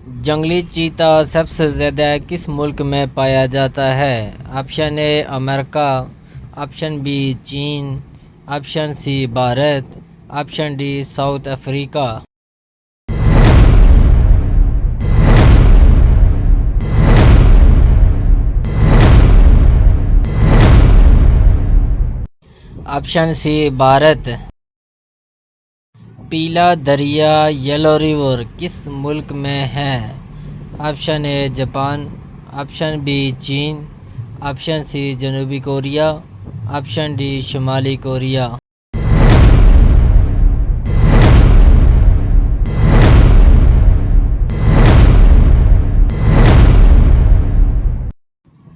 जंगली चीता सबसे ज़्यादा किस मुल्क में पाया जाता है? Option A America, option B चीन, option C Bharat, option D South Africa. Option C Bharat. पीला दरिया येलो रिवर किस मुल्क में है? Option A Japan, option B चीन, ऑप्शन सी जनूबी कोरिया, ऑप्शन डी शुमाली कोरिया।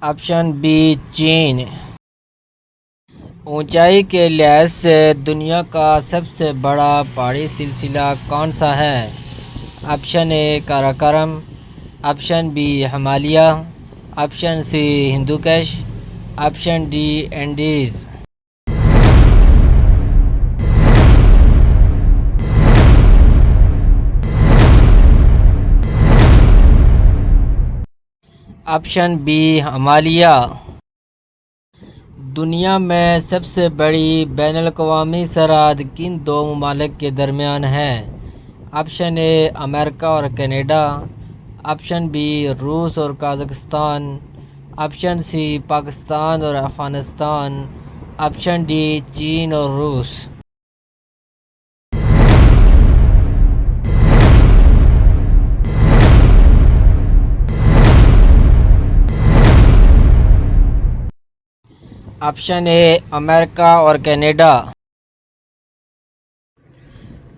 ऑप्शन बी चीन। ऊंचाई के लिहाज से दुनिया का सबसे बड़ा पहाड़ी सिलसिला कौन सा है? Option A Karakoram, option B Himalaya, option C Hindukush, option D Andes. Option B Himalaya. दुनिया में सबसे बड़ी बैनुल-अक़वामी सरहद किन दो ममालिक के दरमियान है? ऑप्शन ए अमेरिका और कनाडा, ऑप्शन बी रूस और कजाकिस्तान, ऑप्शन सी पाकिस्तान और अफ़गानिस्तान, ऑप्शन डी चीन और रूस। ऑप्शन ए अमेरिका और कनाडा।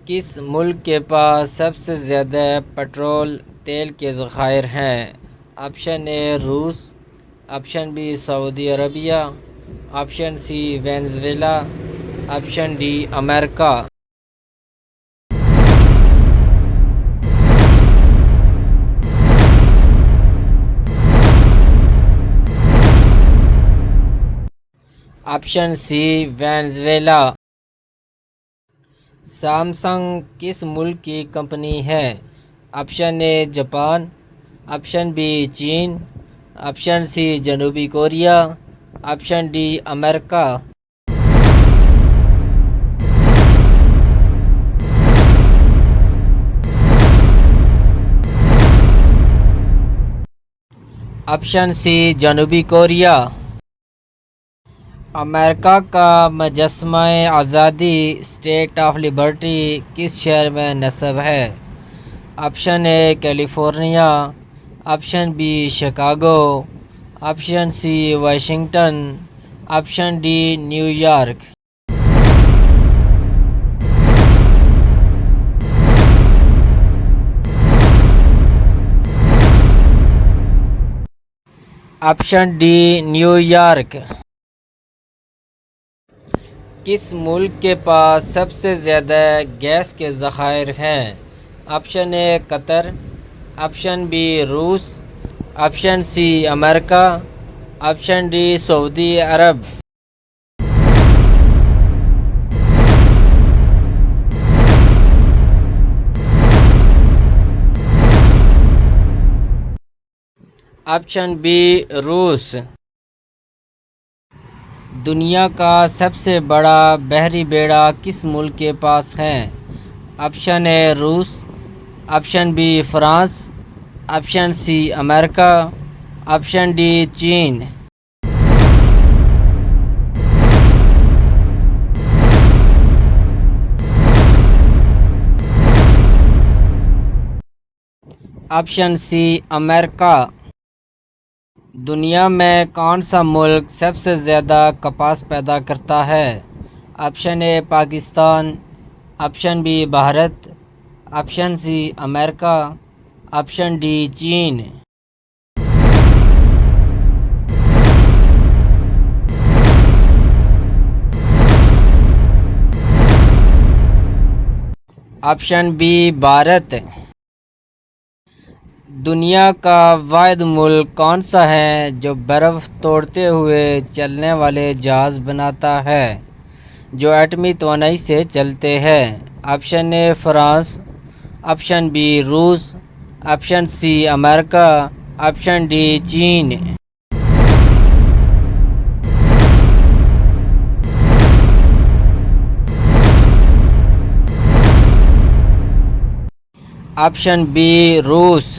किस मुल्क के पास सबसे ज़्यादा पेट्रोल तेल के ज़खायर हैं? ऑप्शन ए रूस, option B Saudi Arabia, option C Venezuela, option D America. Option C Venezuela. Samsung किस मुल्क की कंपनी है? Option A Japan, option B चीन, ऑप्शन सी जनूबी Korea, option D America. Option C जनूबी कोरिया। अमेरिका का मुजस्समा-ए आज़ादी स्टेट ऑफ लिबर्टी किस शहर में नस्ब है? Option A California, option B Chicago, option C Washington, option D New York. Option D New York. किस मुल्क के पास सबसे ज़्यादा गैस के ज़खायर हैं? Option A Qatar, option B रूस, option C America, option D Saudi Arab. Option B रूस। दुनिया का सबसे बड़ा बहरी बेड़ा किस मुल्क के पास है? ऑप्शन ए रूस, option B France, option C America, option D चीन। Option C America. दुनिया में कौन सा मुल्क सबसे ज़्यादा कपास पैदा करता है? Option A Pakistan, option B Bharat, option C America, option D चीन। Option B Bharat. दुनिया का वाहिद मुल्क कौन सा है जो बर्फ़ तोड़ते हुए चलने वाले जहाज़ बनाता है जो एटमी तवानाई से चलते हैं? Option A France, option B रूस, option C America, option D चीन। ऑप्शन बी रूस।